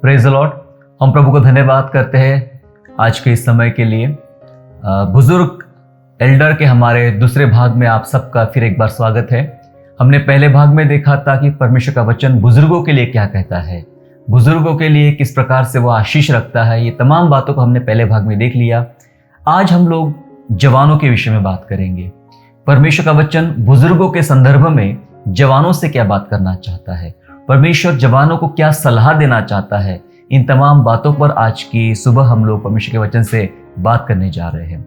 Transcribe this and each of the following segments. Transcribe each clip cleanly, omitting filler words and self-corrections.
Praise the Lord. हम प्रभु को धन्यवाद करते हैं आज के इस समय के लिए। बुजुर्ग एल्डर के हमारे दूसरे भाग में आप सबका फिर एक बार स्वागत है। हमने पहले भाग में देखा था कि परमेश्वर का वचन बुजुर्गों के लिए क्या कहता है, बुजुर्गों के लिए किस प्रकार से वो आशीष रखता है। ये तमाम बातों को हमने पहले भाग में देख लिया। आज हम लोग जवानों के विषय में बात करेंगे। परमेश्वर का वचन बुजुर्गों के संदर्भ में जवानों से क्या बात करना चाहता है, परमेश्वर जवानों को क्या सलाह देना चाहता है, इन तमाम बातों पर आज की सुबह हम लोग परमेश्वर के वचन से बात करने जा रहे हैं।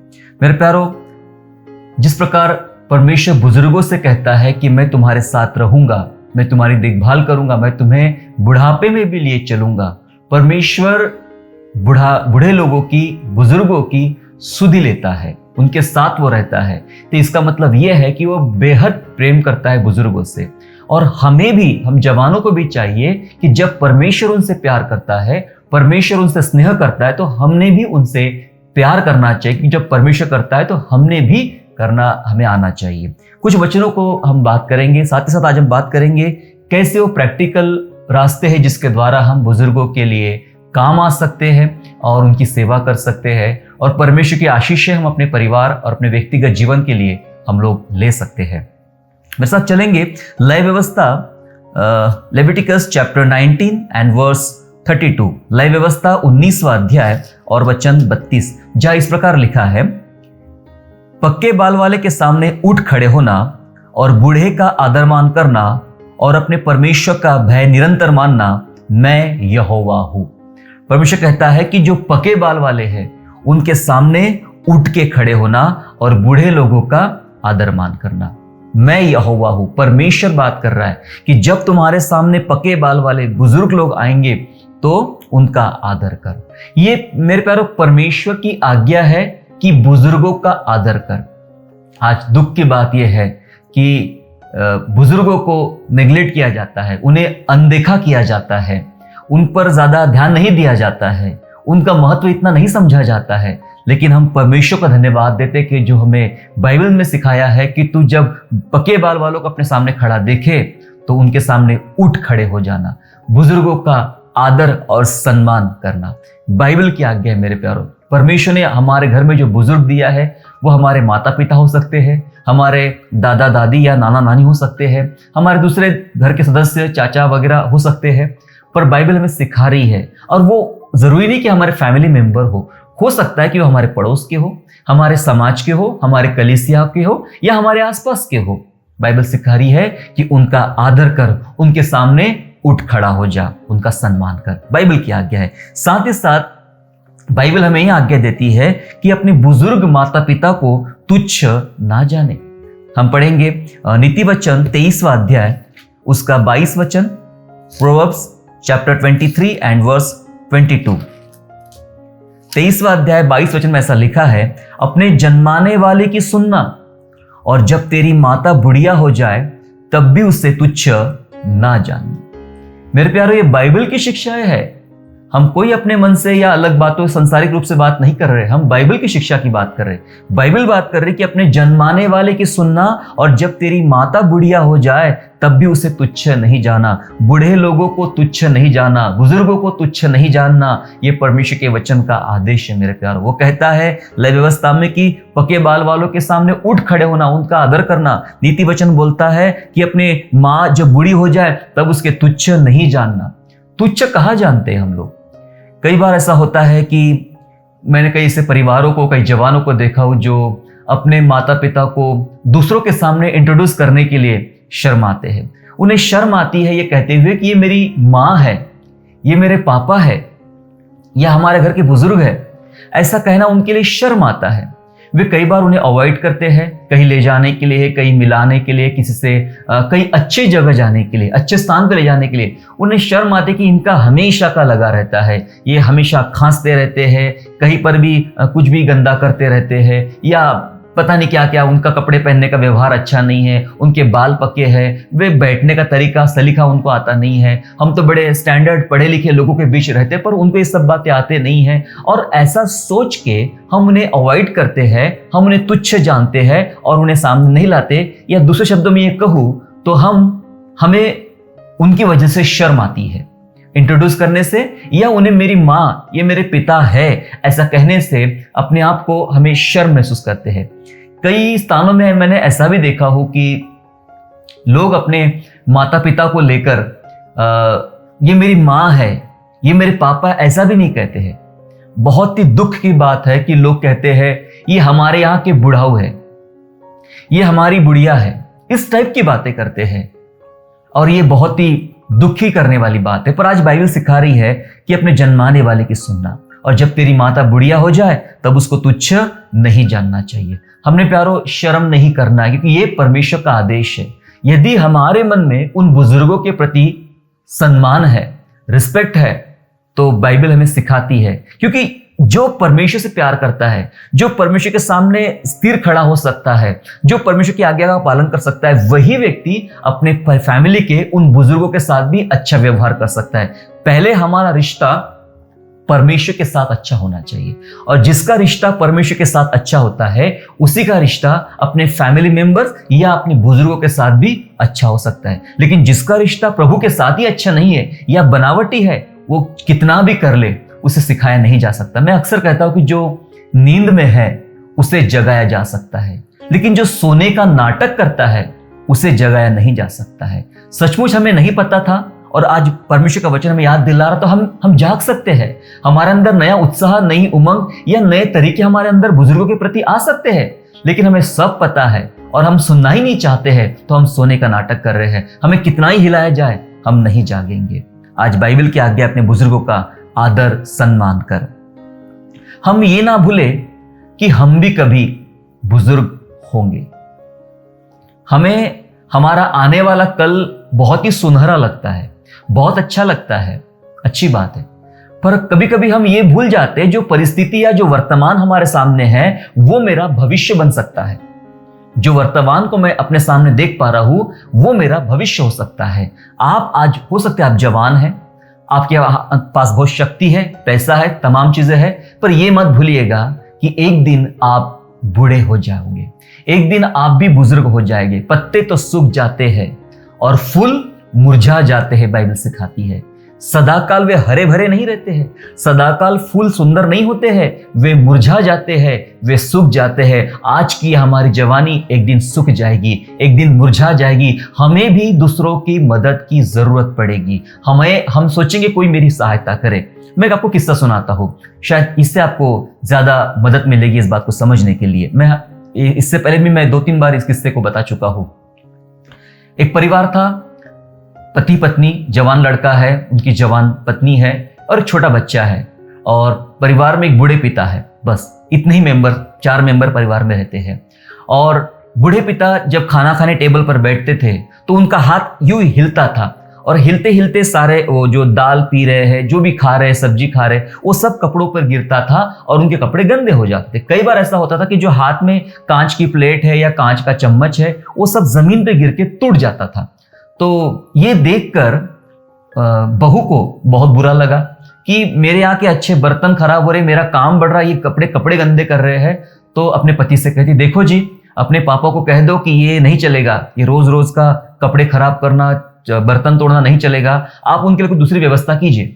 मेरे प्यारो, जिस प्रकार परमेश्वर बुजुर्गों से कहता है कि मैं तुम्हारे साथ रहूंगा, मैं तुम्हारी देखभाल करूंगा, मैं तुम्हें बुढ़ापे में भी लिए चलूंगा। परमेश्वर बूढ़े लोगों की, बुजुर्गों की सुधि लेता है, उनके साथ वो रहता है। तो इसका मतलब यह है कि वो बेहद प्रेम करता है बुजुर्गों से। और हमें भी, हम जवानों को भी चाहिए कि जब परमेश्वर उनसे प्यार करता है, परमेश्वर उनसे स्नेह करता है, तो हमने भी उनसे प्यार करना चाहिए। कि जब परमेश्वर करता है तो हमने भी करना, हमें आना चाहिए। कुछ वचनों को हम बात करेंगे, साथ ही साथ आज हम बात करेंगे कैसे वो प्रैक्टिकल रास्ते हैं जिसके द्वारा हम बुजुर्गों के लिए काम आ सकते हैं और उनकी सेवा कर सकते हैं, और परमेश्वर की आशीष हम अपने परिवार और अपने व्यक्तिगत जीवन के लिए हम लोग ले सकते हैं। मेरे साथ चलेंगे लय व्यवस्था, लेविटिकस चैप्टर 19 एंड वर्स 32। लय व्यवस्था 19वां अध्याय और वचन 32, जहां इस प्रकार लिखा है, पक्के बाल वाले के सामने उठ खड़े होना और बूढ़े का आदर मान करना और अपने परमेश्वर का भय निरंतर मानना, मैं यहोवा हूं। परमेश्वर कहता है कि जो पके बाल वाले हैं उनके सामने उठ के खड़े होना और बूढ़े लोगों का आदर मान करना, मैं यहोवा हूं। परमेश्वर बात कर रहा है कि जब तुम्हारे सामने पके बाल वाले बुजुर्ग लोग आएंगे तो उनका आदर कर। ये मेरे प्यारो परमेश्वर की आज्ञा है कि बुजुर्गों का आदर कर। आज दुख की बात यह है कि बुजुर्गों को नेग्लेक्ट किया जाता है, उन्हें अनदेखा किया जाता है, उन पर ज्यादा ध्यान नहीं दिया जाता है, उनका महत्व इतना नहीं समझा जाता है। लेकिन हम परमेश्वर का धन्यवाद देते कि जो हमें बाइबल में सिखाया है कि तू जब पके बाल वालों को अपने सामने खड़ा देखे तो उनके सामने उठ खड़े हो जाना, बुजुर्गों का आदर और सम्मान करना। बाइबल की आज्ञा है मेरे प्यारों। परमेश्वर ने हमारे घर में जो बुजुर्ग दिया है वो हमारे माता पिता हो सकते हैं, हमारे दादा दादी या नाना नानी हो सकते हैं, हमारे दूसरे घर के सदस्य चाचा वगैरह हो सकते हैं। पर बाइबल हमें सिखा रही है, और वो जरूरी नहीं कि हमारे फैमिली मेंबर हो सकता है कि वो हमारे पड़ोस के हो, हमारे समाज के हो, हमारे कलीसिया के हो या हमारे आसपास के हो। बाइबल सिखा रही है कि उनका आदर कर, उनके सामने उठ खड़ा हो जा, उनका सम्मान कर। बाइबल की आज्ञा है। साथ ही साथ बाइबल हमें यह आज्ञा देती है कि अपने बुजुर्ग माता पिता को तुच्छ ना जाने। हम पढ़ेंगे नीति वचन 23वां अध्याय उसका 22 वचन, प्रोवर्ब्स चैप्टर 23 एंड वर्स 22। 23वां अध्याय 22 वचन में ऐसा लिखा है, अपने जन्माने वाले की सुनना, और जब तेरी माता बुढ़िया हो जाए तब भी उससे तुच्छ ना जानना। मेरे प्यारो, ये बाइबल की शिक्षाएं है। हम कोई अपने मन से या अलग बातों, संसारिक रूप से बात नहीं कर रहे, हम बाइबल की शिक्षा की बात कर रहे। बाइबल बात कर रही कि अपने जन्माने वाले की सुनना, और जब तेरी माता बुढ़िया हो जाए तब भी उसे तुच्छ नहीं जाना। बूढ़े लोगों को तुच्छ नहीं जाना, बुजुर्गों को तुच्छ नहीं जानना, ये परमेश्वर के वचन का आदेश है मेरे प्यारो। वो कहता है लय व्यवस्था में कि पके बाल वालों के सामने उठ खड़े होना, उनका आदर करना। नीति वचन बोलता है कि अपने माँ जब बूढ़ी हो जाए तब उसके तुच्छ नहीं जानना। तुच्छ कहाँ जानते हैं हम लोग? कई बार ऐसा होता है कि मैंने कई ऐसे परिवारों को, कई जवानों को देखा हो जो अपने माता पिता को दूसरों के सामने इंट्रोड्यूस करने के लिए शर्माते हैं। उन्हें शर्म आती है ये कहते हुए कि ये मेरी माँ है, ये मेरे पापा है, या हमारे घर के बुजुर्ग है। ऐसा कहना उनके लिए शर्म आता है। वे कई बार उन्हें अवॉइड करते हैं, कहीं ले जाने के लिए, कहीं मिलाने के लिए, किसी से कहीं अच्छी जगह जाने के लिए, अच्छे स्थान पर ले जाने के लिए। उन्हें शर्म आती है कि इनका हमेशा का लगा रहता है, ये हमेशा खांसते रहते हैं, कहीं पर भी कुछ भी गंदा करते रहते हैं, या पता नहीं क्या क्या, उनका कपड़े पहनने का व्यवहार अच्छा नहीं है, उनके बाल पके हैं, वे बैठने का तरीका सलीका उनको आता नहीं है। हम तो बड़े स्टैंडर्ड पढ़े लिखे लोगों के बीच रहते हैं, पर उनको ये सब बातें आते नहीं हैं। और ऐसा सोच के हम उन्हें अवॉइड करते हैं, हम उन्हें तुच्छ जानते हैं और उन्हें सामने नहीं लाते। या दूसरे शब्दों में ये कहूँ तो हमें उनकी वजह से शर्म आती है। इंट्रोड्यूस करने से या उन्हें मेरी माँ, ये मेरे पिता है ऐसा कहने से अपने आप को हमें शर्म महसूस करते हैं। कई स्थानों में मैंने ऐसा भी देखा हो कि लोग अपने माता पिता को लेकर ये मेरी माँ है, ये मेरे पापा, ऐसा भी नहीं कहते हैं। बहुत ही दुख की बात है कि लोग कहते हैं ये हमारे यहाँ के बुढ़ाऊ है, ये हमारी बुढ़िया है, इस टाइप की बातें करते हैं और ये बहुत ही दुखी करने वाली बात है। पर आज बाइबल सिखा रही है कि अपने जन्माने वाले की सुनना, और जब तेरी माता बुढ़िया हो जाए तब उसको तुच्छ नहीं जानना चाहिए। हमने प्यारो शर्म नहीं करना है, क्योंकि ये परमेश्वर का आदेश है। यदि हमारे मन में उन बुजुर्गों के प्रति सम्मान है, रिस्पेक्ट है, तो बाइबल हमें सिखाती है, क्योंकि जो परमेश्वर से प्यार करता है, जो परमेश्वर के सामने स्थिर खड़ा हो सकता है, जो परमेश्वर की आज्ञा का पालन कर सकता है, वही व्यक्ति अपने फैमिली के उन बुजुर्गों के साथ भी अच्छा व्यवहार कर सकता है। पहले हमारा रिश्ता परमेश्वर के साथ अच्छा होना चाहिए, और जिसका रिश्ता परमेश्वर के साथ अच्छा होता है उसी का रिश्ता अपने फैमिली मेंबर्स या अपने बुजुर्गों के साथ भी अच्छा हो सकता है। लेकिन जिसका रिश्ता प्रभु के साथ ही अच्छा नहीं है या बनावटी है, वो कितना भी कर ले उसे सिखाया नहीं जा सकता। मैं अक्सर कहता हूं कि जो नींद में है उसे जगाया जा सकता है, लेकिन जो सोने का नाटक करता है उसे जगाया नहीं जा सकता है। सचमुच हमें नहीं पता था और आज परमेश्वर का वचन हमें याद दिला रहा, तो हम जाग सकते हैं। हमारे अंदर नया उत्साह, नई उमंग या नए तरीके हमारे अंदर बुजुर्गों के प्रति आ सकते हैं। लेकिन हमें सब पता है और हम सुनना ही नहीं चाहते हैं, तो हम सोने का नाटक कर रहे हैं। हमें कितना ही हिलाया जाए, हम नहीं जागेंगे। आज बाइबल की आज्ञा अपने बुजुर्गों का आदर सम्मान कर। हम ये ना भूले कि हम भी कभी बुजुर्ग होंगे। हमें हमारा आने वाला कल बहुत ही सुनहरा लगता है, बहुत अच्छा लगता है, अच्छी बात है। पर कभी कभी हम ये भूल जाते हैं जो परिस्थिति या जो वर्तमान हमारे सामने है वो मेरा भविष्य बन सकता है। जो वर्तमान को मैं अपने सामने देख पा रहा हूं वो मेरा भविष्य हो सकता है। आप आज हो सकते हैं आप जवान हैं, आपके पास बहुत शक्ति है, पैसा है, तमाम चीजें हैं, पर यह मत भूलिएगा कि एक दिन आप बूढ़े हो जाओगे, एक दिन आप भी बुजुर्ग हो जाएंगे। पत्ते तो सूख जाते हैं और फूल मुरझा जाते हैं, बाइबल सिखाती है। सदाकाल वे हरे भरे नहीं रहते हैं, सदाकाल फूल सुंदर नहीं होते हैं, वे मुरझा जाते हैं, वे सूख जाते हैं। आज की हमारी जवानी एक दिन सूख जाएगी, एक दिन मुरझा जाएगी। हमें भी दूसरों की मदद की जरूरत पड़ेगी। हम सोचेंगे कोई मेरी सहायता करे। मैं आपको किस्सा सुनाता हूँ, शायद इससे आपको ज्यादा मदद मिलेगी इस बात को समझने के लिए। मैं इससे पहले भी मैं 2-3 बार इस किस्से को बता चुका हूँ। एक परिवार था, पति पत्नी, जवान लड़का है, उनकी जवान पत्नी है और एक छोटा बच्चा है, और परिवार में एक बूढ़े पिता है। बस इतने ही मेंबर, 4 मेंबर परिवार में रहते हैं। और बूढ़े पिता जब खाना खाने टेबल पर बैठते थे तो उनका हाथ यूं हिलता था, और हिलते हिलते सारे वो जो दाल पी रहे हैं, जो भी खा रहे हैं, सब्जी खा रहे, वो सब कपड़ों पर गिरता था और उनके कपड़े गंदे हो जाते थे। कई बार ऐसा होता था कि जो हाथ में कांच की प्लेट है या कांच का चम्मच है वो सब जमीन पे गिर के टूट जाता था। तो ये देखकर बहू को बहुत बुरा लगा कि मेरे यहाँ के अच्छे बर्तन खराब हो रहे, मेरा काम बढ़ रहा है, ये कपड़े गंदे कर रहे हैं। तो अपने पति से कहती, देखो जी, अपने पापा को कह दो कि ये नहीं चलेगा, ये रोज रोज का कपड़े खराब करना, बर्तन तोड़ना नहीं चलेगा, आप उनके लिए कुछ दूसरी व्यवस्था कीजिए।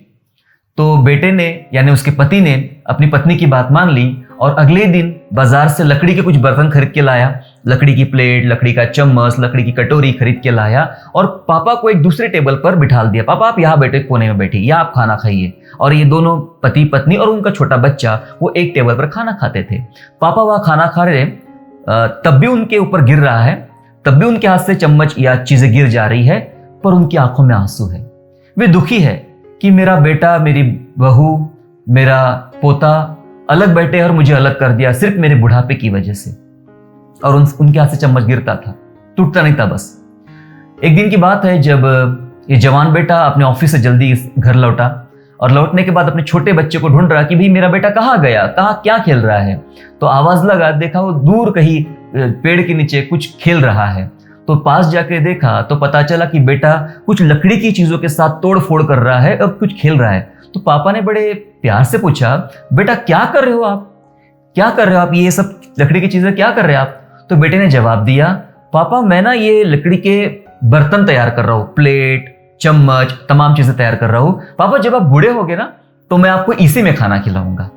तो बेटे ने यानी उसके पति ने अपनी पत्नी की बात मान ली और अगले दिन बाजार से लकड़ी के कुछ बर्तन खरीद के लाया। लकड़ी की प्लेट, लकड़ी का चम्मच, लकड़ी की कटोरी खरीद के लाया और पापा को एक दूसरे टेबल पर बिठा दिया। पापा आप यहाँ बैठे कोने में बैठिए, या आप खाना खाइए। और ये दोनों पति पत्नी और उनका छोटा बच्चा वो एक टेबल पर खाना खाते थे। पापा वहाँ खाना खा रहे, तब भी उनके ऊपर गिर रहा है, तब भी उनके हाथ से चम्मच या चीजें गिर जा रही है, पर उनकी आंखों में आंसू है। वे दुखी है कि मेरा बेटा, मेरी बहू, मेरा पोता अलग बैठे और मुझे अलग कर दिया सिर्फ मेरे बुढ़ापे की वजह से। और उनके हाथ से चम्मच गिरता था, टूटता नहीं था। बस एक दिन की बात है जब ये जवान बेटा अपने ऑफिस से जल्दी घर लौटा और लौटने के बाद अपने छोटे बच्चे को ढूंढ रहा कि भाई मेरा बेटा कहाँ गया, कहाँ क्या खेल रहा है। तो आवाज लगा, देखा वो दूर कहीं पेड़ के नीचे कुछ खेल रहा है। तो पास जाके देखा तो पता चला कि बेटा कुछ लकड़ी की चीजों के साथ तोड़ फोड़ कर रहा है और कुछ खेल रहा है। तो पापा ने बड़े प्यार से पूछा, बेटा क्या कर रहे हो आप, क्या कर रहे हो आप, ये सब लकड़ी की चीजें क्या कर रहे हो आप। तो बेटे ने जवाब दिया, पापा मैं ना ये लकड़ी के बर्तन तैयार कर रहा हूँ, प्लेट, चम्मच, तमाम चीजें तैयार कर रहा हूं। पापा जब आप बूढ़े होगे ना तो मैं आपको इसी में खाना खिलाऊंगा।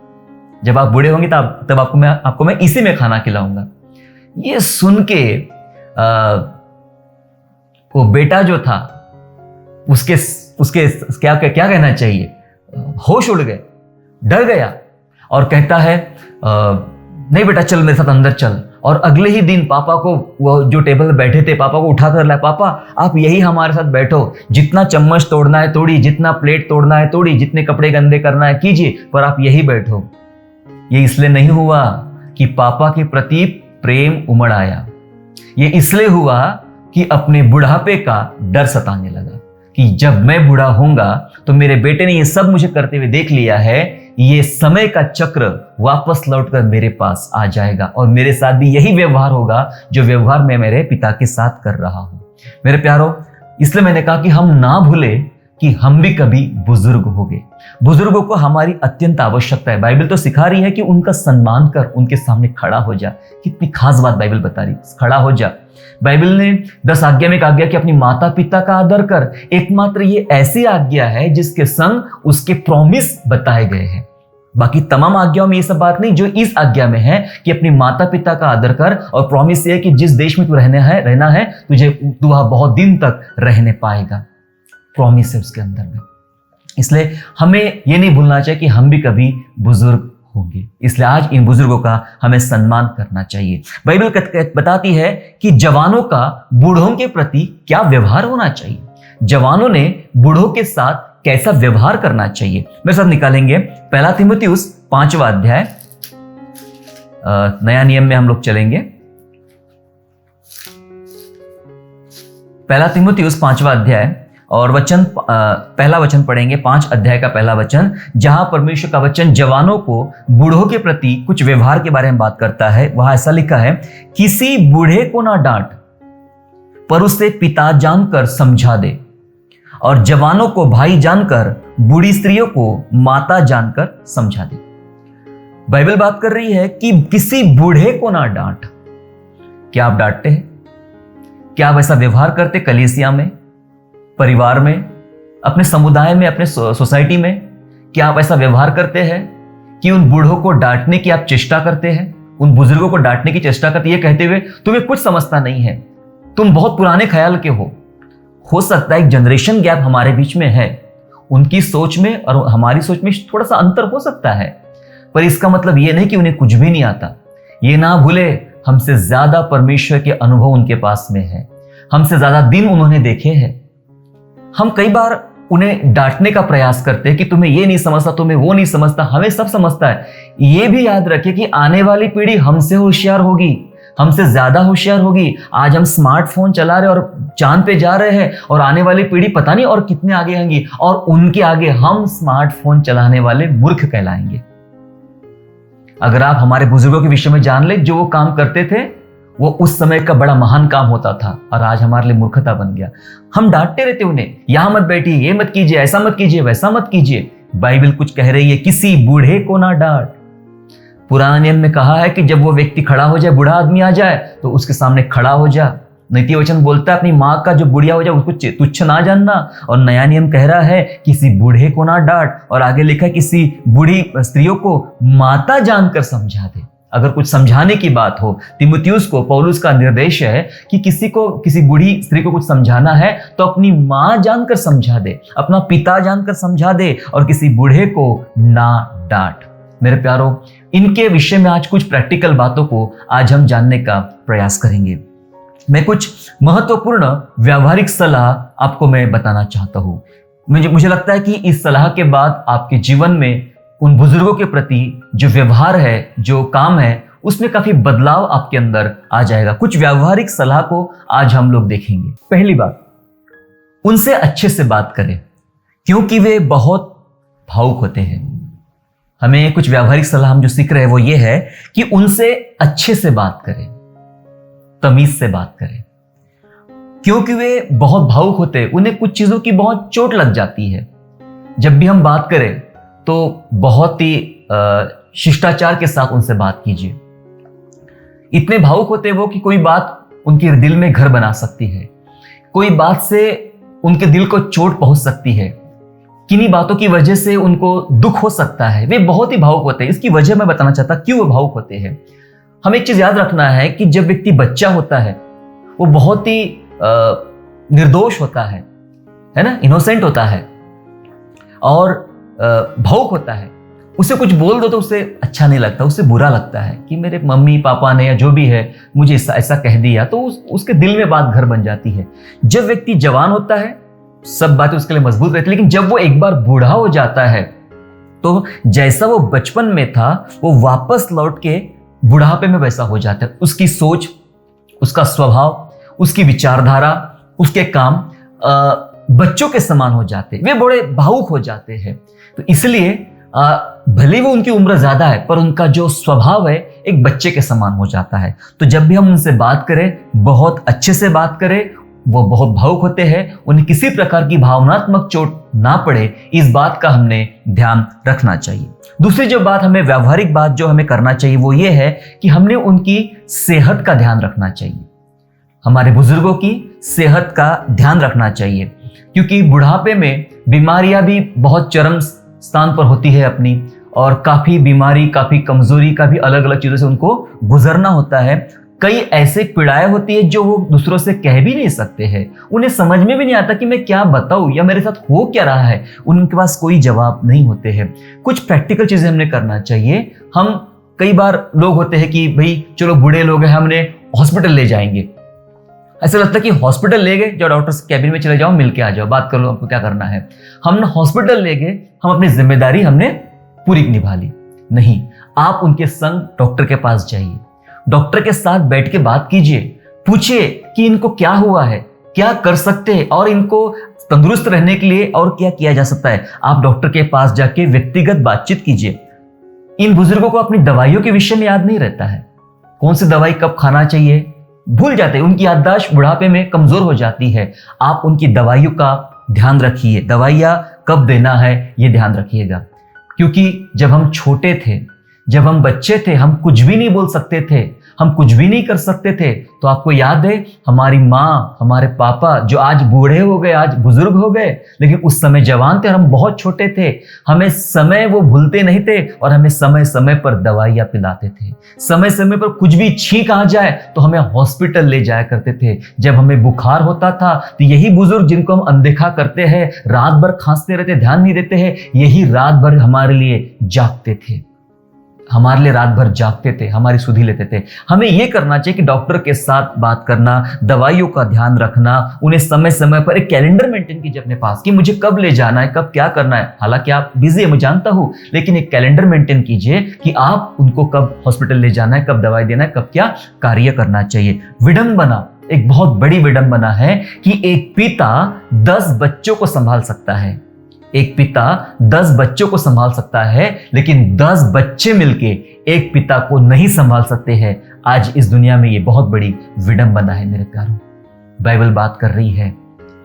जब आप बूढ़े होंगे तब आपको मैं इसी में खाना खिलाऊंगा। ये सुन के वो बेटा जो था उसके उसके क्या कहना चाहिए, होश उड़ गए, डर गया और कहता है नहीं बेटा चल मेरे साथ अंदर चल। और अगले ही दिन पापा को, वो जो टेबल पर बैठे थे, पापा को उठा कर लाए। पापा आप यही हमारे साथ बैठो, जितना चम्मच तोड़ना है तोड़ी, जितना प्लेट तोड़ना है तोड़ी, जितने कपड़े गंदे करना है कीजिए, पर आप यही बैठो। ये इसलिए नहीं हुआ कि पापा के प्रति प्रेम उमड़ आया, ये इसलिए हुआ कि अपने बुढ़ापे का डर सताने लगा कि जब मैं बूढ़ा होऊंगा तो मेरे बेटे ने ये सब मुझे करते हुए देख लिया है, ये समय का चक्र वापस लौटकर मेरे पास आ जाएगा और मेरे साथ भी यही व्यवहार होगा जो व्यवहार मैं मेरे पिता के साथ कर रहा हूं। मेरे प्यारो, इसलिए मैंने कहा कि हम ना भूले कि हम भी कभी बुजुर्ग होंगे। बुजुर्गों को हमारी अत्यंत आवश्यकता है। बाइबल तो सिखा रही है कि उनका सम्मान कर, उनके सामने खड़ा हो जा। कितनी खास बात बाइबल बता रही, खड़ा हो जा। बाइबल ने 10 आज्ञा में एक आज्ञा कि अपनी माता पिता का आदर कर। एकमात्र ये ऐसी आज्ञा है जिसके संग उसके प्रॉमिस बताए गए हैं। बाकी तमाम आज्ञाओं में ये सब बात नहीं जो इस आज्ञा में है कि अपनी माता पिता का आदर कर, और प्रॉमिस ये है कि जिस देश में तू रहना है तू वहां बहुत दिन तक रहने पाएगा। प्रॉमिस है उसके अंदर में। इसलिए हमें ये नहीं भूलना चाहिए कि हम भी कभी बुजुर्ग होंगे। इसलिए आज इन बुजुर्गों का हमें सम्मान करना चाहिए। बाइबल बताती है कि जवानों का बूढ़ों के प्रति क्या व्यवहार होना चाहिए, जवानों ने बूढ़ों के साथ कैसा व्यवहार करना चाहिए। मेरे साथ निकालेंगे 1 तीमुथियुस 5वां अध्याय, नया नियम में हम लोग चलेंगे। 1 तीमुथियुस 5वां अध्याय और पहला वचन पढ़ेंगे, 5 अध्याय का पहला वचन, जहां परमेश्वर का वचन जवानों को बूढ़ों के प्रति कुछ व्यवहार के बारे में बात करता है। वहां ऐसा लिखा है, किसी बूढ़े को ना डांट पर उसे पिता जानकर समझा दे, और जवानों को भाई जानकर, बूढ़ी स्त्रियों को माता जानकर समझा दे। बाइबल बात कर रही है कि किसी बूढ़े को ना डांट। क्या आप डांटते हैं? क्या आप ऐसा व्यवहार करते कलीसिया में, परिवार में, अपने समुदाय में, अपने सोसाइटी में? क्या आप ऐसा व्यवहार करते हैं कि उन बूढ़ों को डांटने की आप चेष्टा करते हैं, उन बुजुर्गों को डांटने की चेष्टा करते हैं, ये कहते हुए तुम्हें कुछ समझता नहीं है, तुम बहुत पुराने ख्याल के हो सकता है एक जनरेशन गैप हमारे बीच में है, उनकी सोच में और हमारी सोच में थोड़ा सा अंतर हो सकता है, पर इसका मतलब ये नहीं कि उन्हें कुछ भी नहीं आता। ये ना भूले, हमसे ज्यादा परमेश्वर के अनुभव उनके पास में है, हमसे ज्यादा दिन उन्होंने देखे हैं। हम कई बार उन्हें डांटने का प्रयास करते हैं कि तुम्हें ये नहीं समझता, तुम्हें वो नहीं समझता, हमें सब समझता है। ये भी याद रखिए कि आने वाली पीढ़ी हमसे होशियार होगी, हमसे ज्यादा होशियार होगी। आज हम स्मार्टफोन चला रहे और चांद पे जा रहे हैं, और आने वाली पीढ़ी पता नहीं और कितने आगे होंगी, और उनके आगे हम स्मार्टफोन चलाने वाले मूर्ख कहलाएंगे। अगर आप हमारे बुजुर्गों के विषय में जान ले, जो वो काम करते थे वो उस समय का बड़ा महान काम होता था, और आज हमारे लिए मूर्खता बन गया। हम डांटते रहते उन्हें, यहां मत बैठिए, ये मत कीजिए, ऐसा मत कीजिए, वैसा मत कीजिए। बाइबल कुछ कह रही है, किसी बूढ़े को ना डांट। पुराने नियम में कहा है कि जब वो व्यक्ति खड़ा हो जाए, बूढ़ा आदमी आ जाए, तो उसके सामने खड़ा हो जा। नीति वचन बोलता है अपनी माँ का जो बुढ़िया हो जाए उसको तुच्छ ना जानना, और नया नियम कह रहा है किसी बूढ़े को ना डांट, और आगे लिखा है किसी बूढ़ी स्त्रियों को माता जानकर समझा दे। अगर कुछ समझाने की बात हो, तीमुथियुस को पौलुस का निर्देश है कि किसी बूढ़ी स्त्री को कुछ समझाना है तो अपनी माँ जानकर समझा दे, अपना पिता जानकर समझा दे, और किसी बूढ़े को ना डांट। मेरे प्यारो, इनके विषय में आज कुछ प्रैक्टिकल बातों को आज हम जानने का प्रयास करेंगे। मैं कुछ महत्वपूर्ण व्यावहारिक सलाह आपको मैं बताना चाहता हूं। मुझे लगता है कि इस सलाह के बाद आपके जीवन में उन बुजुर्गों के प्रति जो व्यवहार है, जो काम है, उसमें काफी बदलाव आपके अंदर आ जाएगा। कुछ व्यावहारिक सलाह को आज हम लोग देखेंगे। पहली बात, उनसे अच्छे से बात करें, क्योंकि वे बहुत भावुक होते हैं। हमें कुछ व्यावहारिक सलाह हम जो सीख रहे हैं वो ये है कि उनसे अच्छे से बात करें, तमीज से बात करें, क्योंकि वे बहुत भावुक होते हैं, उन्हें कुछ चीजों की बहुत चोट लग जाती है। जब भी हम बात करें तो बहुत ही शिष्टाचार के साथ उनसे बात कीजिए। इतने भावुक होते हैं वो कि कोई बात उनके दिल में घर बना सकती है, कोई बात से उनके दिल को चोट पहुंच सकती है, किन्हीं बातों की वजह से उनको दुख हो सकता है, वे बहुत ही भावुक होते हैं। इसकी वजह मैं बताना चाहता क्यों वो भावुक होते हैं। हमें एक चीज याद रखना है कि जब व्यक्ति बच्चा होता है वो बहुत ही निर्दोष होता है ना, इनोसेंट होता है और भावुक होता है। उसे कुछ बोल दो तो उसे अच्छा नहीं लगता, उसे बुरा लगता है कि मेरे मम्मी पापा ने या जो भी है मुझे ऐसा कह दिया, तो उसके दिल में बात घर बन जाती है। जब व्यक्ति जवान होता है सब बातें उसके लिए मजबूत रहती है, लेकिन जब वो एक बार बूढ़ा हो जाता है तो जैसा वो बचपन में था वो वापस लौट के बुढ़ापे में वैसा हो जाता है। उसकी सोच, उसका स्वभाव, उसकी विचारधारा, उसके काम बच्चों के समान हो जाते हैं, वे बड़े भावुक हो जाते हैं। तो इसलिए भले वो उनकी उम्र ज्यादा है पर उनका जो स्वभाव है एक बच्चे के समान हो जाता है। तो जब भी हम उनसे बात करें बहुत अच्छे से बात करें। वो बहुत भावुक होते हैं, उन्हें किसी प्रकार की भावनात्मक चोट ना पड़े, इस बात का हमने ध्यान रखना चाहिए। दूसरी जो बात हमें व्यावहारिक बात जो हमें करना चाहिए वो ये है कि हमने उनकी सेहत का ध्यान रखना चाहिए। हमारे बुजुर्गों की सेहत का ध्यान रखना चाहिए, क्योंकि बुढ़ापे में बीमारियां भी बहुत चरम स्थान पर होती है अपनी, और काफी बीमारी, काफी कमजोरी का भी अलग अलग चीजों से उनको गुजरना होता है। कई ऐसे पीड़ाएं होती है जो वो दूसरों से कह भी नहीं सकते हैं, उन्हें समझ में भी नहीं आता कि मैं क्या बताऊं या मेरे साथ हो क्या रहा है, उनके पास कोई जवाब नहीं होते हैं। कुछ प्रैक्टिकल चीजें हमने करना चाहिए। हम कई बार लोग होते हैं कि भाई चलो बूढ़े लोग हैं, हमने हॉस्पिटल ले जाएंगे। ऐसा लगता है कि हॉस्पिटल ले गए, जो डॉक्टर कैबिन में चले जाओ, मिल के आ जाओ, बात कर लो, आपको क्या करना है। हम हॉस्पिटल ले गए, हम अपनी जिम्मेदारी हमने पूरी निभा ली। नहीं, आप उनके संग डॉक्टर के पास जाइए, डॉक्टर के साथ बैठ के बात कीजिए, पूछिए कि इनको क्या हुआ है, क्या कर सकते हैं और इनको तंदुरुस्त रहने के लिए और क्या किया जा सकता है। आप डॉक्टर के पास जाके व्यक्तिगत बातचीत कीजिए। इन बुजुर्गों को अपनी दवाइयों के विषय में याद नहीं रहता है, कौन सी दवाई कब खाना चाहिए, भूल जाते हैं। उनकी याददाश्त बुढ़ापे में कमजोर हो जाती है। आप उनकी दवाइयों का ध्यान रखिए, दवाइयाँ कब देना है ये ध्यान रखिएगा। क्योंकि जब हम छोटे थे, जब हम बच्चे थे, हम कुछ भी नहीं बोल सकते थे, हम कुछ भी नहीं कर सकते थे। तो आपको याद है हमारी माँ, हमारे पापा जो आज बूढ़े हो गए, आज बुजुर्ग हो गए, लेकिन उस समय जवान थे और हम बहुत छोटे थे। हमें समय वो भूलते नहीं थे और हमें समय समय पर दवाइयाँ पिलाते थे। समय समय पर कुछ भी छींक आ जाए तो हमें हॉस्पिटल ले जाया करते थे। जब हमें बुखार होता था तो यही बुजुर्ग जिनको हम अनदेखा करते हैं, रात भर खांसते रहते, ध्यान नहीं देते हैं, यही रात भर हमारे लिए जागते थे, हमारे लिए रात भर जागते थे, हमारी सुधि लेते थे। हमें यह करना चाहिए कि डॉक्टर के साथ बात करना, दवाइयों का ध्यान रखना, उन्हें समय समय पर एक कैलेंडर मेंटेन कीजिए अपने पास कि मुझे कब ले जाना है, कब क्या करना है। हालांकि आप बिजी है, मैं जानता हूं, लेकिन एक कैलेंडर मेंटेन कीजिए कि आप उनको कब हॉस्पिटल ले जाना है, कब दवाई देना है, कब क्या कार्य करना चाहिए। विडंबना, एक बहुत बड़ी विडंबना है कि एक पिता 10 बच्चों को संभाल सकता है। एक पिता 10 बच्चों को संभाल सकता है, लेकिन 10 बच्चे मिलके एक पिता को नहीं संभाल सकते हैं। आज इस दुनिया में ये बहुत बड़ी विडंबना है मेरे प्यारों। बाइबल बात कर रही है,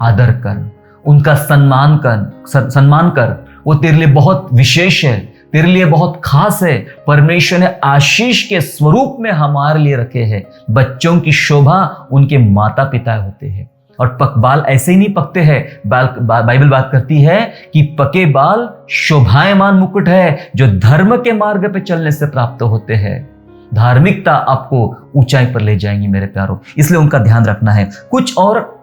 आदर कर, उनका सम्मान कर, वो तेरे लिए बहुत विशेष है, तेरे लिए बहुत खास है। परमेश्वर ने आशीष के स्वरूप में हमारे लिए रखे हैं। बच्चों की शोभा उनके माता पिता होते हैं, और बाल ऐसे ही नहीं पकते हैं। बाइबल बात करती है कि पके बाल शोभायमान मुकुट है जो धर्म के मार्ग पे चलने से प्राप्त होते हैं। धार्मिकता आपको ऊंचाई पर ले जाएंगी मेरे प्यारों, इसलिए उनका ध्यान रखना है। कुछ और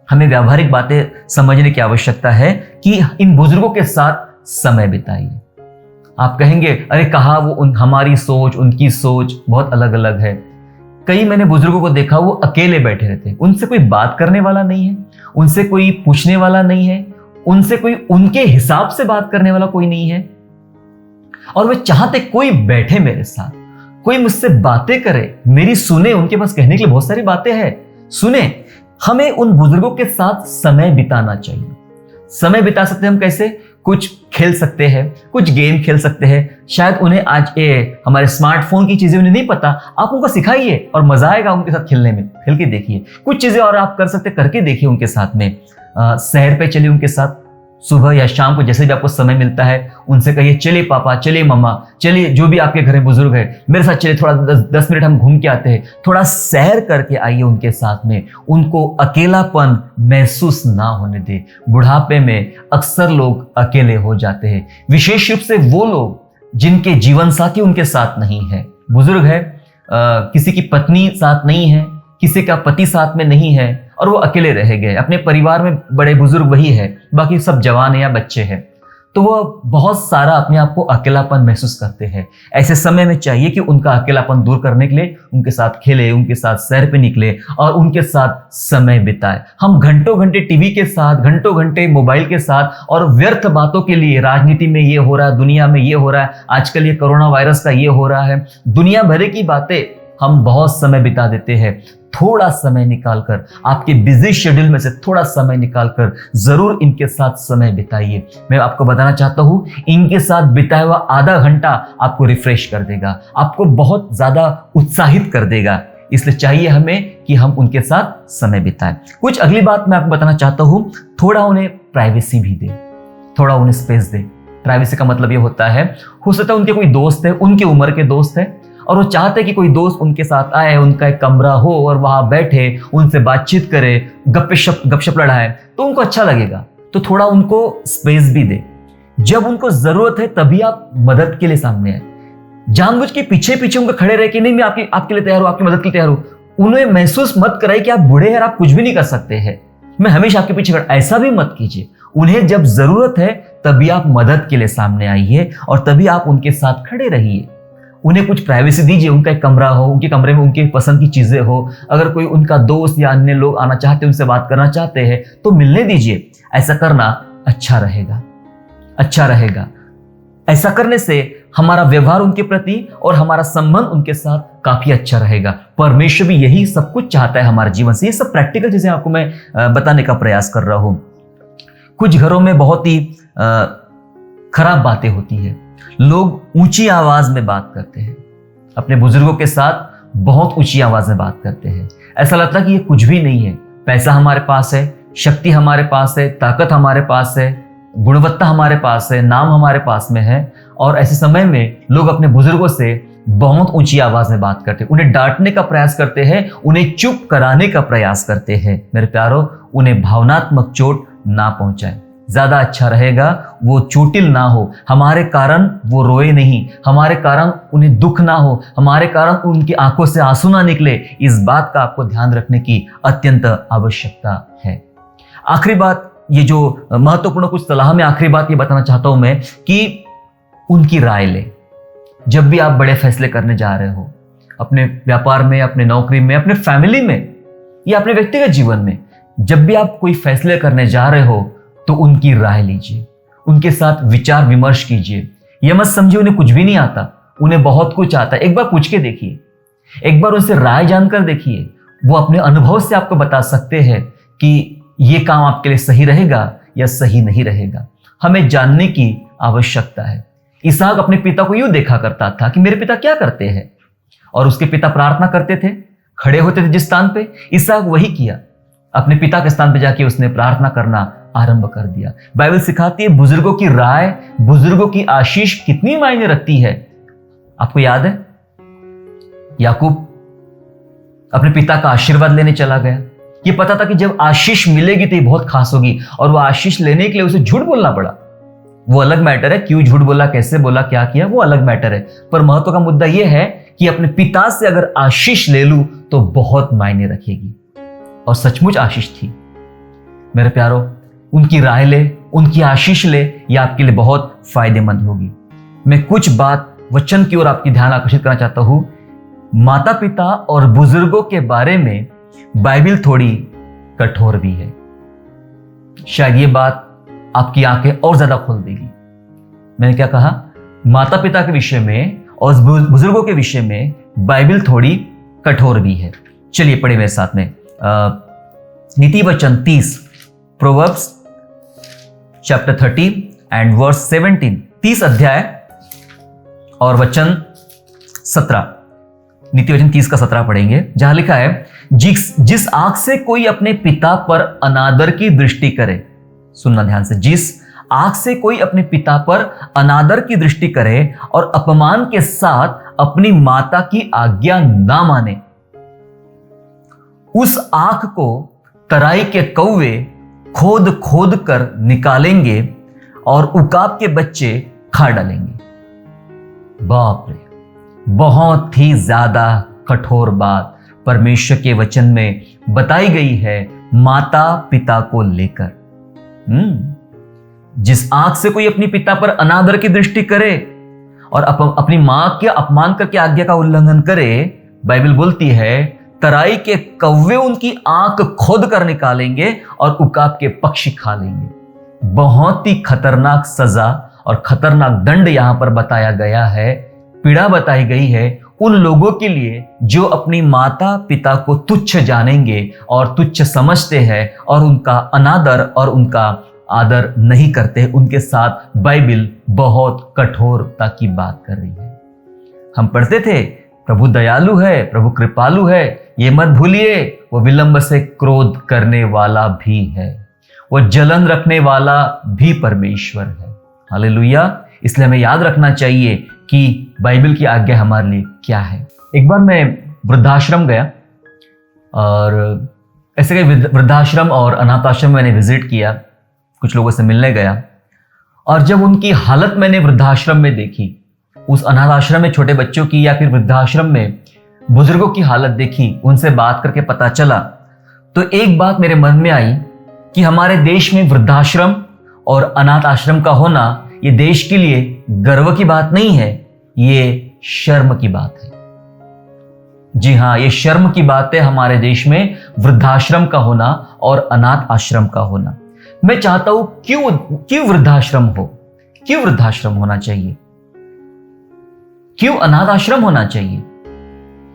हमें व्यावहारिक बातें समझने की आवश्यकता है कि इन बुजुर्गों के साथ समय बिताइए। आप कहेंगे अरे कहा वो हमारी सोच, उनकी सोच बहुत अलग अलग है। कई मैंने बुजुर्गों को देखा वो अकेले बैठे रहते, उनसे कोई बात करने वाला नहीं है, उनसे कोई पूछने वाला नहीं है, उनसे कोई उनके हिसाब से बात करने वाला कोई नहीं है, और वे चाहते कोई बैठे मेरे साथ, कोई मुझसे बातें करे, मेरी सुने। उनके पास कहने के लिए बहुत सारी बातें हैं, सुने। हमें उन बुजुर्गों के साथ समय बिताना चाहिए। समय बिता सकते हैं हम कैसे? कुछ खेल सकते हैं, कुछ गेम खेल सकते हैं। शायद उन्हें आज हमारे स्मार्टफोन की चीजें उन्हें नहीं पता, आप उनको सिखाइए और मजा आएगा उनके साथ खेलने में। खेल के देखिए, कुछ चीजें और आप कर सकते, करके देखिए उनके साथ में। सैर पे चलिए उनके साथ, सुबह या शाम को जैसे भी आपको समय मिलता है उनसे कहिए, चलिए पापा, चलिए मम्मा, चलिए जो भी आपके घर में बुजुर्ग है, मेरे साथ चलिए, थोड़ा 10 मिनट हम घूम के आते हैं, थोड़ा सैर करके आइए उनके साथ में। उनको अकेलापन महसूस ना होने दे। बुढ़ापे में अक्सर लोग अकेले हो जाते हैं, विशेष रूप से वो लोग जिनके जीवन साथी उनके साथ नहीं है। बुजुर्ग है, किसी की पत्नी साथ नहीं है, किसी का पति साथ में नहीं है और वो अकेले रह गए। अपने परिवार में बड़े बुजुर्ग वही है, बाकी सब जवान है या बच्चे हैं, तो वो बहुत सारा अपने आप को अकेलापन महसूस करते हैं। ऐसे समय में चाहिए कि उनका अकेलापन दूर करने के लिए उनके साथ खेले, उनके साथ सैर पे निकले और उनके साथ समय बिताए। हम घंटों घंटे टीवी के साथ, घंटों घंटे मोबाइल के साथ और व्यर्थ बातों के लिए, राजनीति में ये हो रहा है, दुनिया में ये हो रहा है, आजकल ये कोरोना वायरस का ये हो रहा है, दुनिया भर की बातें हम बहुत समय बिता देते हैं। थोड़ा समय निकालकर, आपके बिजी शेड्यूल में से थोड़ा समय निकालकर जरूर इनके साथ समय बिताइए। मैं आपको बताना चाहता हूं, इनके साथ बिताया हुआ आधा घंटा आपको रिफ्रेश कर देगा, आपको बहुत ज्यादा उत्साहित कर देगा। इसलिए चाहिए हमें कि हम उनके साथ समय बिताएं। कुछ अगली बात मैं आपको बताना चाहता हूं, थोड़ा उन्हें प्राइवेसी भी दे, थोड़ा उन्हें स्पेस दे। प्राइवेसी का मतलब ये होता है, हो सकता है उनके कोई दोस्त है, उनके उम्र के दोस्त है और वो चाहते हैं कि कोई दोस्त उनके साथ आए, उनका एक कमरा हो और वहां बैठे, उनसे बातचीत करे, गपशप लड़ाए, तो उनको अच्छा लगेगा। तो थोड़ा उनको स्पेस भी दे। जब उनको जरूरत है तभी आप मदद के लिए सामने आए। जानबूझ के पीछे पीछे उनको खड़े रहे कि नहीं मैं आपके लिए तैयार हूं, आपकी मदद के लिए तैयार हूं। उन्हें महसूस मत कराए कि आप बूढ़े हैं, आप कुछ भी नहीं कर सकते हैं, मैं हमेशा आपके पीछे खड़ा। ऐसा भी मत कीजिए। उन्हें जब जरूरत है तभी आप मदद के लिए सामने आइए और तभी आप उनके साथ खड़े रहिए। उन्हें कुछ प्राइवेसी दीजिए, उनका एक कमरा हो, उनके कमरे में उनके पसंद की चीजें हो। अगर कोई उनका दोस्त या अन्य लोग आना चाहते हैं, उनसे बात करना चाहते हैं तो मिलने दीजिए। ऐसा करना अच्छा रहेगा, अच्छा रहेगा। ऐसा करने से हमारा व्यवहार उनके प्रति और हमारा संबंध उनके साथ काफी अच्छा रहेगा। परमेश्वर भी यही सब कुछ चाहता है हमारे जीवन से। ये सब प्रैक्टिकल चीजें आपको मैं बताने का प्रयास कर रहा हूं। कुछ घरों में बहुत ही खराब बातें होती है। लोग ऊंची आवाज में बात करते हैं, अपने बुजुर्गों के साथ बहुत ऊंची आवाज में बात करते हैं। ऐसा लगता है कि ये कुछ भी नहीं है। पैसा हमारे पास है, शक्ति हमारे पास है, ताकत हमारे पास है, गुणवत्ता हमारे पास है, नाम हमारे पास में है, और ऐसे समय में लोग अपने बुजुर्गों से बहुत ऊंची आवाज में बात करते हैं, उन्हें डांटने का प्रयास करते हैं, उन्हें चुप कराने का प्रयास करते हैं। मेरे प्यारो, उन्हें भावनात्मक चोट ना पहुंचाएं। ज्यादा अच्छा रहेगा वो चोटिल ना हो, हमारे कारण वो रोए नहीं, हमारे कारण उन्हें दुख ना हो, हमारे कारण उनकी आंखों से आंसू ना निकले। इस बात का आपको ध्यान रखने की अत्यंत आवश्यकता है। आखिरी बात, ये जो महत्वपूर्ण कुछ सलाह में आखिरी बात ये बताना चाहता हूं मैं कि उनकी राय ले। जब भी आप बड़े फैसले करने जा रहे हो, अपने व्यापार में, अपने नौकरी में, अपने फैमिली में या अपने व्यक्तिगत जीवन में, जब भी आप कोई फैसले करने जा रहे हो तो उनकी राय लीजिए, उनके साथ विचार विमर्श कीजिए। यह मत समझिए उन्हें कुछ भी नहीं आता, उन्हें बहुत कुछ आता है। एक बार पूछ के देखिए, एक बार उनसे राय जानकर देखिए। वो अपने अनुभव से आपको बता सकते हैं कि ये काम आपके लिए सही रहेगा या सही नहीं रहेगा। हमें जानने की आवश्यकता है। इसहाक अपने पिता को यूं देखा करता था कि मेरे पिता क्या करते हैं, और उसके पिता प्रार्थना करते थे, खड़े होते थे जिस स्थान पे, इसहाक वही किया। अपने पिता के स्थान पे जाके उसने प्रार्थना करना आरंभ कर दिया। बाइबल सिखाती है बुजुर्गों की राय, बुजुर्गों की आशीष कितनी मायने रखती है। आपको याद है, याकूब अपने पिता का आशीर्वाद लेने चला गया। ये पता था कि जब आशीष मिलेगी तो ये बहुत खास होगी, और वो आशीष लेने के लिए उसे झूठ बोलना पड़ा। वो अलग मैटर है, क्यों झूठ बोला, कैसे बोला, क्या किया, वो अलग मैटर है। पर महत्व का मुद्दा यह है कि अपने पिता से अगर आशीष ले लूं तो बहुत मायने रखेगी, और सचमुच आशीष थी। मेरे प्यारो, उनकी राय ले, उनकी आशीष ले, यह आपके लिए बहुत फायदेमंद होगी। मैं कुछ बात वचन की ओर आपकी ध्यान आकर्षित करना चाहता हूं। माता पिता और बुजुर्गों के बारे में बाइबल थोड़ी कठोर भी है। शायद ये बात आपकी आंखें और ज्यादा खोल देगी। मैंने क्या कहा? माता पिता के विषय में और बुजुर्गों के विषय में बाइबल थोड़ी कठोर भी है। चलिए पढ़े मेरे साथ में नीति वचन 30, प्रोवर्ब्स चैप्टर 30 एंड वर्स 17, 30 अध्याय और वचन 17। नीति वचन 30 का 17 पढ़ेंगे, जहां लिखा है, जिस आंख से कोई अपने पिता पर अनादर की दृष्टि करे, सुनना ध्यान से, जिस आंख से कोई अपने पिता पर अनादर की दृष्टि करे और अपमान के साथ अपनी माता की आज्ञा ना माने, उस आंख को तराई के कौवे खोद खोद कर निकालेंगे और उकाब के बच्चे खा डालेंगे। बाप रे, बहुत ही ज्यादा कठोर बात परमेश्वर के वचन में बताई गई है माता पिता को लेकर। जिस आंख से कोई अपनी पिता पर अनादर की दृष्टि करे और अपनी मां के अपमान करके आज्ञा का उल्लंघन करे, बाइबल बोलती है तराई के कौवे उनकी आंख खोद कर निकालेंगे और उकाब के पक्षी खा लेंगे। बहुत ही खतरनाक सजा और खतरनाक दंड यहां पर बताया गया है, पीड़ा बताई गई है उन लोगों के लिए जो अपनी माता पिता को तुच्छ जानेंगे और तुच्छ समझते हैं और उनका अनादर और उनका आदर नहीं करते। उनके साथ बाइबल बहुत कठोरता की बात कर रही है। हम पढ़ते थे प्रभु दयालु है, प्रभु कृपालु है, ये मत भूलिए वो विलंब से क्रोध करने वाला भी है, वो जलन रखने वाला भी परमेश्वर है। हालेलुया। इसलिए हमें याद रखना चाहिए कि बाइबल की आज्ञा हमारे लिए क्या है। एक बार मैं वृद्धाश्रम गया और ऐसे कई वृद्धाश्रम और अनाथ आश्रम मैंने विजिट किया, कुछ लोगों से मिलने गया और जब उनकी हालत मैंने वृद्धाश्रम में देखी, उस अनाथ आश्रम में छोटे बच्चों की या फिर वृद्धाश्रम में बुजुर्गों की हालत देखी, उनसे बात करके पता चला, तो एक बात मेरे मन में आई कि हमारे देश में वृद्धाश्रम और अनाथ आश्रम का होना ये देश के लिए गर्व की बात नहीं है, ये शर्म की बात है। जी हाँ, ये शर्म की बात है हमारे देश में वृद्धाश्रम का होना और अनाथ आश्रम का होना। मैं चाहता हूं क्यों वृद्धाश्रम हो, क्यों वृद्धाश्रम होना चाहिए, क्यों अनाथ आश्रम होना चाहिए?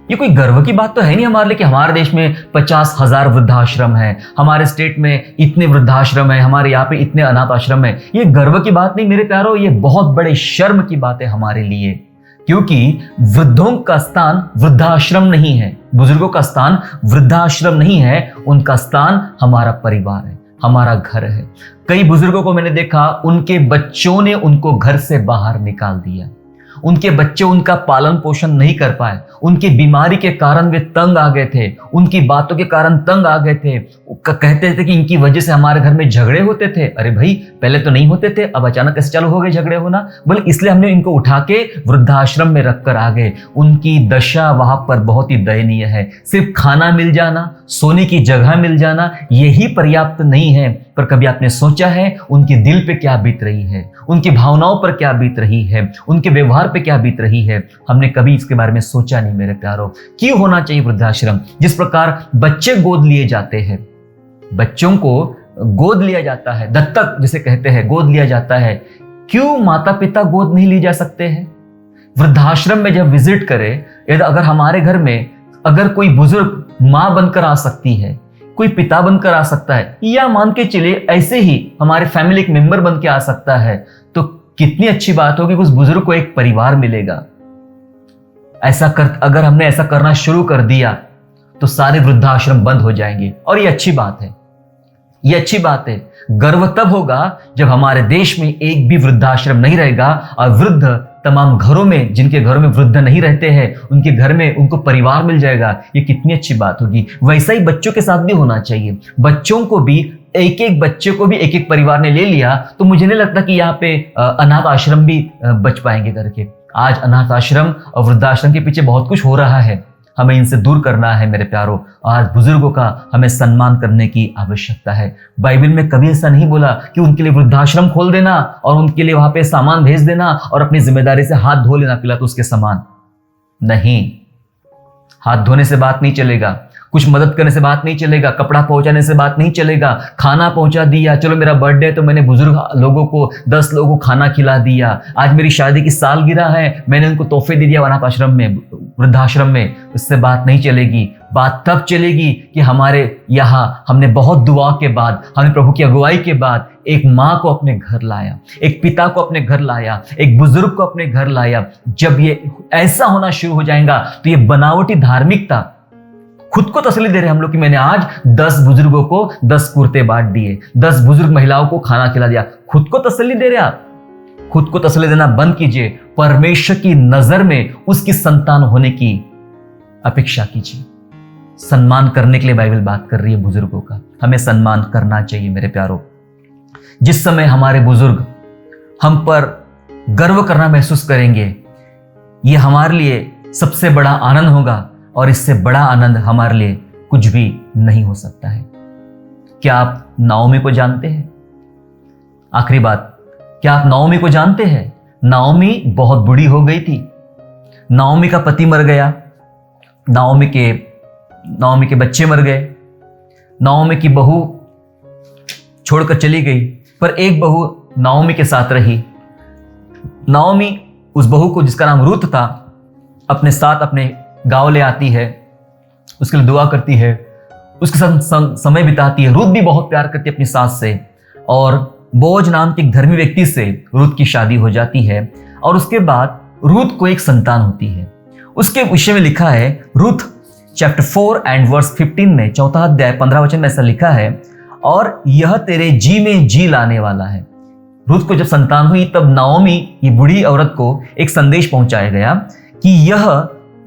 ये कोई गर्व की बात तो है नहीं हमारे लिए कि हमारे देश में 50,000 वृद्धाश्रम है, हमारे स्टेट में इतने वृद्धाश्रम है, हमारे यहाँ पे इतने अनाथ आश्रम है। ये गर्व की बात नहीं मेरे प्यारो, ये बहुत बड़े शर्म की बात है हमारे लिए, क्योंकि वृद्धों का स्थान वृद्धाश्रम नहीं है, बुजुर्गों का स्थान वृद्धाश्रम नहीं है, उनका स्थान हमारा परिवार है, हमारा घर है। कई बुजुर्गों को मैंने देखा, उनके बच्चों ने उनको घर से बाहर निकाल दिया, उनके बच्चे उनका पालन पोषण नहीं कर पाए, उनकी बीमारी के कारण वे तंग आ गए थे, उनकी बातों के कारण तंग आ गए थे। कहते थे कि इनकी वजह से हमारे घर में झगड़े होते थे। अरे भाई, पहले तो नहीं होते थे, अब अचानक कैसे चालू हो गए झगड़े होना? बोले इसलिए हमने इनको उठा के वृद्धाश्रम में रखकर आ गए। उनकी दशा वहां पर बहुत ही दयनीय है। सिर्फ खाना मिल जाना, सोने की जगह मिल जाना, यही पर्याप्त नहीं है। पर कभी आपने सोचा है उनके दिल पे क्या बीत रही है, उनकी भावनाओं पर क्या बीत रही है, उनके व्यवहार पे क्या बीत रही है? हमने कभी इसके बारे में सोचा नहीं मेरे प्यारो। क्यों होना चाहिए वृद्धाश्रम? जिस प्रकार बच्चे गोद लिए जाते हैं, बच्चों को गोद लिया जाता है, दत्तक जिसे कहते हैं, गोद लिया जाता है, क्यों माता पिता गोद नहीं लिए जा सकते हैं? वृद्धाश्रम में जब विजिट करें, यदि अगर हमारे घर में अगर कोई बुजुर्ग मां बनकर आ सकती है, कोई पिता बनकर आ सकता है, या मान के चलिए ऐसे ही हमारे फैमिली एक मेंबर बन के आ सकता है, तो कितनी अच्छी बात होगी कि उस बुजुर्ग को एक परिवार मिलेगा। अगर हमने ऐसा करना शुरू कर दिया तो सारे वृद्धाश्रम बंद हो जाएंगे, और ये अच्छी बात है, ये अच्छी बात है। गर्व तब होगा जब हमारे देश में एक भी वृद्धाश्रम नहीं रहेगा और वृद्ध तमाम घरों में, जिनके घरों में वृद्ध नहीं रहते हैं, उनके घर में उनको परिवार मिल जाएगा। ये कितनी अच्छी बात होगी। वैसा ही बच्चों के साथ भी होना चाहिए। बच्चों को भी, एक एक बच्चे को भी एक एक परिवार ने ले लिया तो मुझे नहीं लगता कि यहाँ पे अनाथ आश्रम भी बच पाएंगे करके। आज अनाथ आश्रम और वृद्धाश्रम के पीछे बहुत कुछ हो रहा है, हमें इनसे दूर करना है मेरे प्यारों। आज बुजुर्गों का हमें सम्मान करने की आवश्यकता है। बाइबल में कभी ऐसा नहीं बोला कि उनके लिए वृद्धाश्रम खोल देना और उनके लिए वहां पे सामान भेज देना और अपनी जिम्मेदारी से हाथ धो लेना पिलातुस के समान। नहीं, हाथ धोने से बात नहीं चलेगा, कुछ मदद करने से बात नहीं चलेगा, कपड़ा पहुंचाने से बात नहीं चलेगा। खाना पहुंचा दिया, चलो मेरा बर्थडे है तो मैंने बुजुर्ग लोगों को 10 लोगों को खाना खिला दिया। आज मेरी शादी की सालगिरह है, मैंने उनको तोहफे दे दिया अनाथ आश्रम में, वृद्धाश्रम में। इससे बात नहीं चलेगी। बात तब चलेगी कि हमारे यहाँ हमने बहुत दुआ के बाद, हमने प्रभु की अगुवाई के बाद एक माँ को अपने घर लाया, एक पिता को अपने घर लाया, एक बुजुर्ग को अपने घर लाया। जब ये ऐसा होना शुरू हो जाएगा तो ये बनावटी धार्मिकता खुद को तसल्ली दे रहे हैं हम लोग कि मैंने आज 10 बुजुर्गों को 10 कुर्ते बांट दिए, 10 बुजुर्ग महिलाओं को खाना खिला दिया। खुद को तसल्ली दे रहे हैं आप। खुद को तसल्ली देना बंद कीजिए। परमेश्वर की नजर में उसकी संतान होने की अपेक्षा कीजिए। सम्मान करने के लिए बाइबल बात कर रही है बुजुर्गों का। हमें सम्मान करना चाहिए मेरे प्यारों। जिस समय हमारे बुजुर्ग हम पर गर्व करना महसूस करेंगे, ये हमारे लिए सबसे बड़ा आनंद होगा, और इससे बड़ा आनंद हमारे लिए कुछ भी नहीं हो सकता है। क्या आप नाओमी को जानते हैं? आखिरी बात, क्या आप नाओमी को जानते हैं? नाओमी बहुत बूढ़ी हो गई थी। नाओमी का पति मर गया, नाओमी के बच्चे मर गए, नाओमी की बहू छोड़कर चली गई, पर एक बहू नाओमी के साथ रही। नाओमी उस बहू को, जिसका नाम रूत था, अपने साथ अपने गांव ले आती है, उसके लिए दुआ करती है, उसके साथ समय बिताती है। रूत भी बहुत प्यार करती है अपनी सास से, और बोज नाम के एक धर्मी व्यक्ति से रूत की शादी हो जाती है, और उसके बाद रूत को एक संतान होती है। उसके विषय में लिखा है, रूत चैप्टर 4 एंड वर्स 15 में, 4 अध्याय 15 वचन में ऐसा लिखा है, और यह तेरे जी में जी लाने वाला है। रूत को जब संतान हुई तब नाओमी, ये बूढ़ी औरत को एक संदेश पहुंचाया गया कि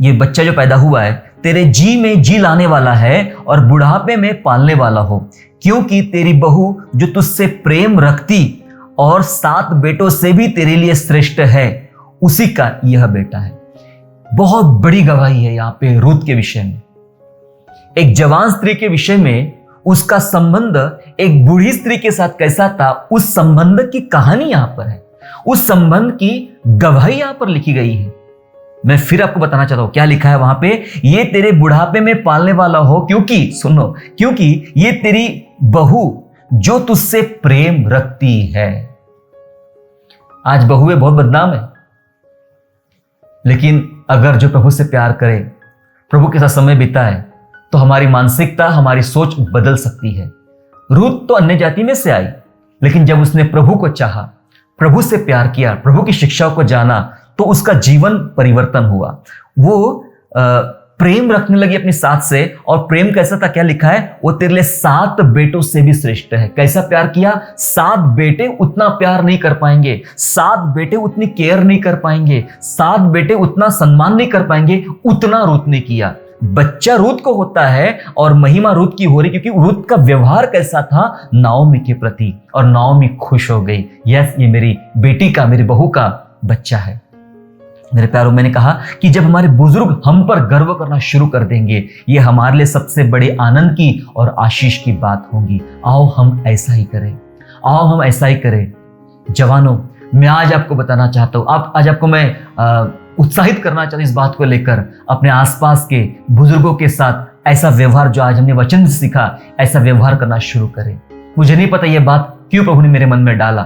ये बच्चा जो पैदा हुआ है तेरे जी में जी लाने वाला है और बुढ़ापे में पालने वाला हो, क्योंकि तेरी बहू जो तुझसे प्रेम रखती और 7 बेटों से भी तेरे लिए श्रेष्ठ है, उसी का यह बेटा है। बहुत बड़ी गवाही है यहाँ पे रूत के विषय में। एक जवान स्त्री के विषय में उसका संबंध एक बूढ़ी स्त्री के साथ कैसा था, उस संबंध की कहानी यहां पर है, उस संबंध की गवाही यहां पर लिखी गई है। मैं फिर आपको बताना चाहता हूं क्या लिखा है वहां पे, ये तेरे बुढ़ापे में पालने वाला हो, क्योंकि सुनो, क्योंकि ये तेरी बहू जो तुझसे प्रेम रखती है। आज बहुएं बहुत बदनाम है, लेकिन अगर जो प्रभु से प्यार करे, प्रभु के साथ समय बिताए, तो हमारी मानसिकता, हमारी सोच बदल सकती है। रूत तो अन्य जाति में से आई, लेकिन जब उसने प्रभु को चाहा, प्रभु से प्यार किया, प्रभु की शिक्षाओं को जाना, तो उसका जीवन परिवर्तन हुआ। वो प्रेम रखने लगी अपनी सास से, और प्रेम कैसा था, क्या लिखा है, वो तेरे लिए 7 बेटों से भी श्रेष्ठ है। कैसा प्यार किया? 7 बेटे उतना प्यार नहीं कर पाएंगे, 7 बेटे उतनी केयर नहीं कर पाएंगे, 7 बेटे उतना सम्मान नहीं कर पाएंगे, उतना रूत ने किया। बच्चा रूत को होता है और महिमा रूत की हो रही, क्योंकि रूत का व्यवहार कैसा था नाओमी के प्रति, और नाओमी खुश हो गई। यस, ये मेरी बेटी का, मेरी बहू का बच्चा है। मेरे प्यारों, मैंने कहा कि जब हमारे बुजुर्ग हम पर गर्व करना शुरू कर देंगे, ये हमारे लिए सबसे बड़े आनंद की और आशीष की बात होगी। आओ हम ऐसा ही करें, आओ हम ऐसा ही करें। जवानों, मैं आज आपको बताना चाहता हूँ, आज आपको मैं उत्साहित करना चाहता हूँ इस बात को लेकर, अपने आसपास के बुजुर्गों के साथ ऐसा व्यवहार, जो आज हमने वचन से सीखा, ऐसा व्यवहार करना शुरू करें। मुझे नहीं पता ये बात क्यों प्रभु ने मेरे मन में डाला,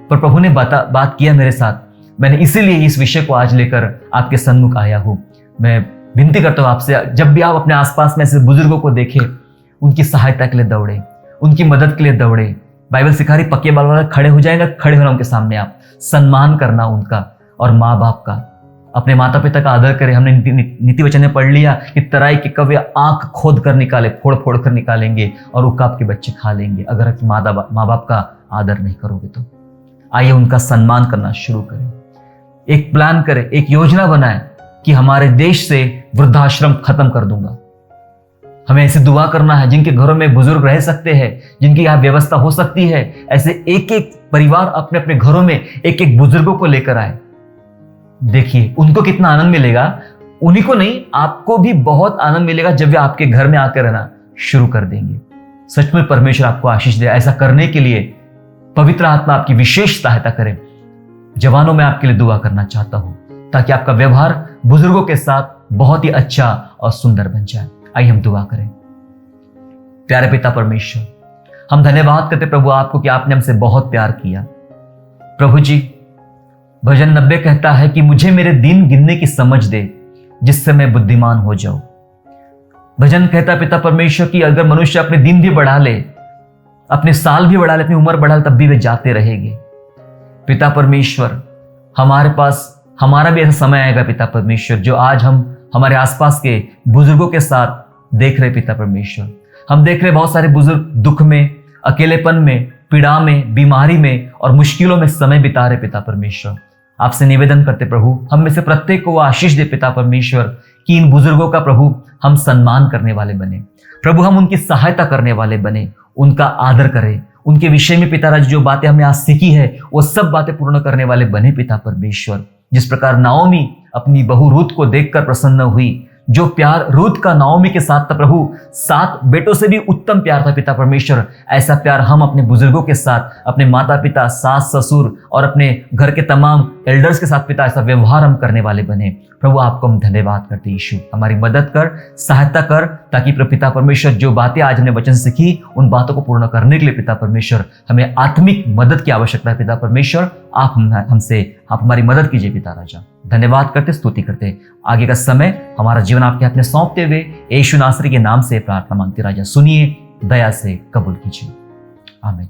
पर प्रभु ने बात किया मेरे साथ। मैंने इसीलिए इस विषय को आज लेकर आपके सन्मुख आया हूं। मैं विनती करता हूं आपसे, जब भी आप अपने आसपास में ऐसे बुजुर्गों को देखें, उनकी सहायता के लिए दौड़े, उनकी मदद के लिए दौड़े। बाइबल सिखा रही, पक्के बाल वाला खड़े हो जाएगा, खड़े होना उनके सामने, आप सम्मान करना उनका, और माँ बाप का, अपने माता पिता का आदर करें। हमने नीति वचन में पढ़ लिया कि तराई के कव्य आंख खोद कर निकाले, फोड़ फोड़ कर निकालेंगे, और उकाब के बच्चे खा लेंगे अगर माँ बाप का आदर नहीं करोगे तो। आइए उनका सम्मान करना शुरू करें। एक प्लान करें, एक योजना बनाएं कि हमारे देश से वृद्धाश्रम खत्म कर दूंगा। हमें ऐसे दुआ करना है, जिनके घरों में बुजुर्ग रह सकते हैं, जिनकी यहाँ व्यवस्था हो सकती है, ऐसे एक एक परिवार अपने अपने घरों में एक एक बुजुर्गों को लेकर आए। देखिए उनको कितना आनंद मिलेगा। उन्हीं को नहीं, आपको भी बहुत आनंद मिलेगा जब वे आपके घर में आकर रहना शुरू कर देंगे। सच में परमेश्वर आपको आशीष दे। ऐसा करने के लिए पवित्र आत्मा आपकी विशेष सहायता करे। जवानों, मैं आपके लिए दुआ करना चाहता हूं, ताकि आपका व्यवहार बुजुर्गों के साथ बहुत ही अच्छा और सुंदर बन जाए। आइए हम दुआ करें। प्यारे पिता परमेश्वर, हम धन्यवाद करते प्रभु आपको कि आपने हमसे बहुत प्यार किया। प्रभु जी, भजन 90 कहता है कि मुझे मेरे दिन गिनने की समझ दे, जिससे मैं बुद्धिमान हो जाऊं। भजन कहता पिता परमेश्वर कि अगर मनुष्य अपने दिन भी बढ़ा ले, अपने साल भी बढ़ा ले, अपनी उम्र बढ़ा ले, तब भी वे जाते रहेंगे। पिता परमेश्वर, हमारा भी ऐसा समय आएगा पिता परमेश्वर, जो आज हम हमारे आसपास के बुजुर्गों के साथ देख रहे पिता परमेश्वर। हम देख रहे बहुत सारे बुजुर्ग दुख में, अकेलेपन में, पीड़ा में, बीमारी में और मुश्किलों में समय बिता रहे पिता परमेश्वर। आपसे निवेदन करते प्रभु, हम में से प्रत्येक को आशीष दे पिता परमेश्वर कि इन बुजुर्गों का प्रभु हम सम्मान करने वाले बने। प्रभु हम उनकी सहायता करने वाले बने, उनका आदर करें, उनके विषय में पिता राज जो बातें हमने आज सीखी है वो सब बातें पूर्ण करने वाले बने पिता परमेश्वर। जिस प्रकार नाओमी अपनी बहू रूत को देखकर प्रसन्न हुई, जो प्यार रूत का नाओमी के साथ था प्रभु, 7 बेटों से भी उत्तम प्यार था पिता परमेश्वर, ऐसा प्यार हम अपने बुजुर्गों के साथ, अपने माता पिता, सास ससुर और अपने घर के तमाम एल्डर्स के साथ पिता ऐसा व्यवहार हम करने वाले बने। प्रभु आपको हम धन्यवाद करते हैं। यीशु हमारी मदद कर, सहायता कर, ताकि पिता परमेश्वर जो बातें आज हमने वचन सीखी उन बातों को पूर्ण करने के लिए पिता परमेश्वर हमें आत्मिक मदद की आवश्यकता है। पिता परमेश्वर आप हमारी मदद कीजिए पिता राजा। धन्यवाद करते, स्तुति करते। आगे का समय हमारा जीवन आपके हाथ में सौंपते हुए यीशु नासरी के नाम से प्रार्थना मांगते राजा, सुनिए, दया से कबूल कीजिए। आमीन।